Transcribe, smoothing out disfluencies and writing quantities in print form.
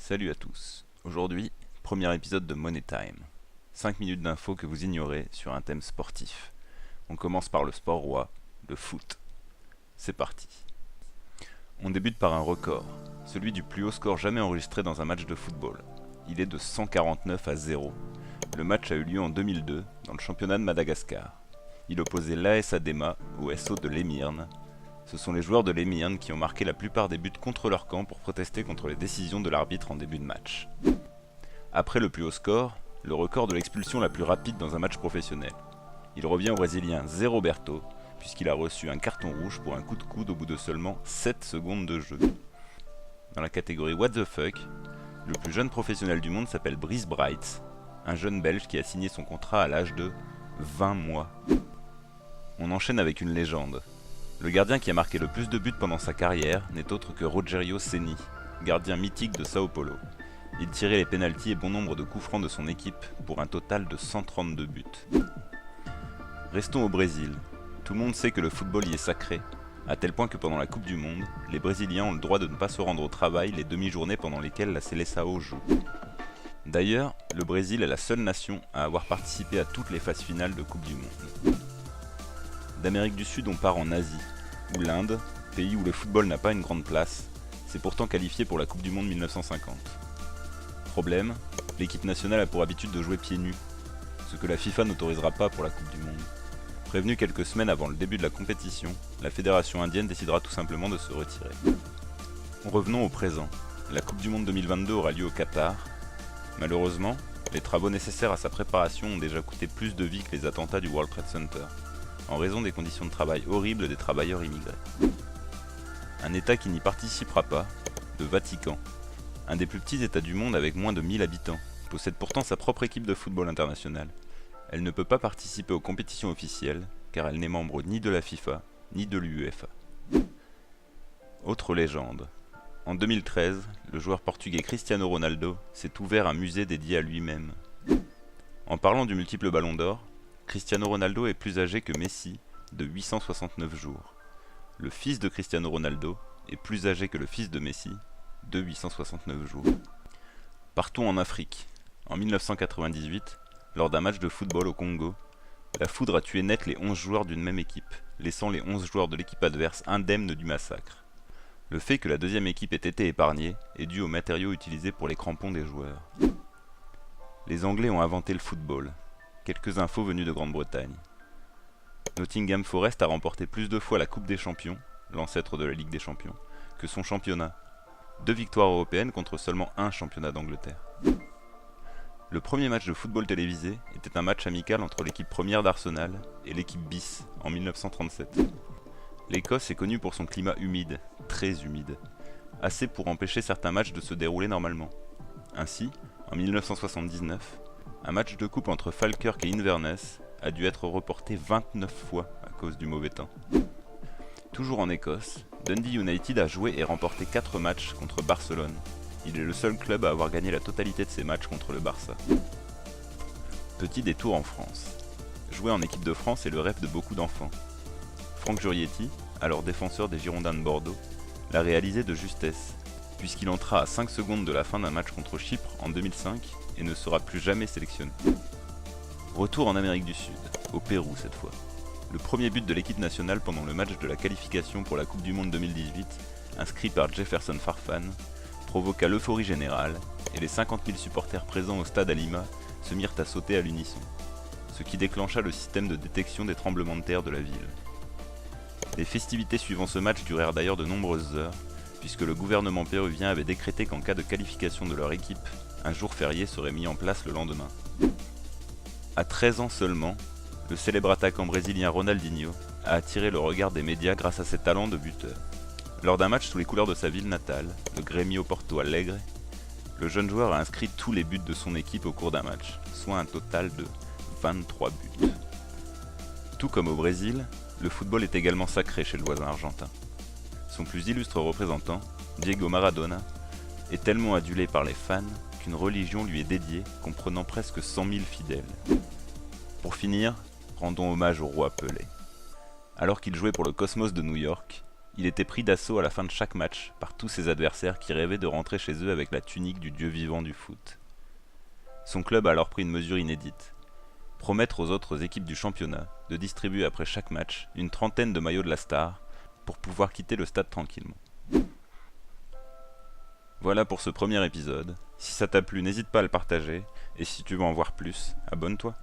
Salut à tous. Aujourd'hui, premier épisode de Money Time. 5 minutes d'infos que vous ignorez sur un thème sportif. On commence par le sport roi, le foot. C'est parti. On débute par un record, celui du plus haut score jamais enregistré dans un match de football. Il est de 149-0. Le match a eu lieu en 2002 dans le championnat de Madagascar. Il opposait l'AS Adema au SO de l'Emirne. Ce sont les joueurs de l'Emirne qui ont marqué la plupart des buts contre leur camp pour protester contre les décisions de l'arbitre en début de match. Après le plus haut score, le record de l'expulsion la plus rapide dans un match professionnel. Il revient au Brésilien Zé Roberto, puisqu'il a reçu un carton rouge pour un coup de coude au bout de seulement 7 secondes de jeu. Dans la catégorie What the fuck, le plus jeune professionnel du monde s'appelle Brice Bright, un jeune belge qui a signé son contrat à l'âge de 20 mois. On enchaîne avec une légende. Le gardien qui a marqué le plus de buts pendant sa carrière n'est autre que Rogério Ceni, gardien mythique de Sao Paulo. Il tirait les pénaltys et bon nombre de coups francs de son équipe pour un total de 132 buts. Restons au Brésil. Tout le monde sait que le football y est sacré, à tel point que pendant la Coupe du Monde, les Brésiliens ont le droit de ne pas se rendre au travail les demi-journées pendant lesquelles la Seleção joue. D'ailleurs, le Brésil est la seule nation à avoir participé à toutes les phases finales de Coupe du Monde. D'Amérique du Sud, on part en Asie, où l'Inde, pays où le football n'a pas une grande place, s'est pourtant qualifié pour la Coupe du Monde 1950. Problème, l'équipe nationale a pour habitude de jouer pieds nus, ce que la FIFA n'autorisera pas pour la Coupe du Monde. Prévenue quelques semaines avant le début de la compétition, la fédération indienne décidera tout simplement de se retirer. Revenons au présent. La Coupe du Monde 2022 aura lieu au Qatar. Malheureusement, les travaux nécessaires à sa préparation ont déjà coûté plus de vies que les attentats du World Trade Center, en raison des conditions de travail horribles des travailleurs immigrés. Un État qui n'y participera pas, le Vatican, un des plus petits États du monde avec moins de 1000 habitants, possède pourtant sa propre équipe de football international. Elle ne peut pas participer aux compétitions officielles, car elle n'est membre ni de la FIFA, ni de l'UEFA. Autre légende. En 2013, le joueur portugais Cristiano Ronaldo s'est ouvert un musée dédié à lui-même. En parlant du multiple ballon d'or, Cristiano Ronaldo est plus âgé que Messi, de 869 jours. Le fils de Cristiano Ronaldo est plus âgé que le fils de Messi, de 869 jours. Partons en Afrique. En 1998, lors d'un match de football au Congo, la foudre a tué net les 11 joueurs d'une même équipe, laissant les 11 joueurs de l'équipe adverse indemnes du massacre. Le fait que la deuxième équipe ait été épargnée est dû aux matériaux utilisés pour les crampons des joueurs. Les Anglais ont inventé le football. Quelques infos venues de Grande-Bretagne. Nottingham Forest a remporté plus de fois la Coupe des Champions, l'ancêtre de la Ligue des Champions, que son championnat. 2 victoires européennes contre seulement un championnat d'Angleterre. Le premier match de football télévisé était un match amical entre l'équipe première d'Arsenal et l'équipe bis en 1937. L'Écosse est connue pour son climat humide, très humide, assez pour empêcher certains matchs de se dérouler normalement. Ainsi, en 1979, un match de coupe entre Falkirk et Inverness a dû être reporté 29 fois à cause du mauvais temps. Toujours en Écosse, Dundee United a joué et remporté 4 matchs contre Barcelone. Il est le seul club à avoir gagné la totalité de ses matchs contre le Barça. Petit détour en France. Jouer en équipe de France est le rêve de beaucoup d'enfants. Franck Jurietti, alors défenseur des Girondins de Bordeaux, l'a réalisé de justesse, puisqu'il entra à 5 secondes de la fin d'un match contre Chypre en 2005 et ne sera plus jamais sélectionné. Retour en Amérique du Sud, au Pérou cette fois. Le premier but de l'équipe nationale pendant le match de la qualification pour la Coupe du Monde 2018, inscrit par Jefferson Farfan, provoqua l'euphorie générale et les 50 000 supporters présents au stade à Lima se mirent à sauter à l'unisson, ce qui déclencha le système de détection des tremblements de terre de la ville. Les festivités suivant ce match durèrent d'ailleurs de nombreuses heures, puisque le gouvernement péruvien avait décrété qu'en cas de qualification de leur équipe, un jour férié serait mis en place le lendemain. À 13 ans seulement, le célèbre attaquant brésilien Ronaldinho a attiré le regard des médias grâce à ses talents de buteur. Lors d'un match sous les couleurs de sa ville natale, le Grêmio Porto Alegre, le jeune joueur a inscrit tous les buts de son équipe au cours d'un match, soit un total de 23 buts. Tout comme au Brésil, le football est également sacré chez le voisin argentin. Son plus illustre représentant, Diego Maradona, est tellement adulé par les fans qu'une religion lui est dédiée, comprenant presque 100 000 fidèles. Pour finir, rendons hommage au roi Pelé. Alors qu'il jouait pour le Cosmos de New York, Il était pris d'assaut à la fin de chaque match par tous ses adversaires qui rêvaient de rentrer chez eux avec la tunique du dieu vivant du foot. Son club a alors pris une mesure inédite. Promettre aux autres équipes du championnat de distribuer après chaque match une trentaine de maillots de la star pour pouvoir quitter le stade tranquillement. Voilà pour ce premier épisode. Si ça t'a plu, n'hésite pas à le partager, et si tu veux en voir plus, abonne-toi.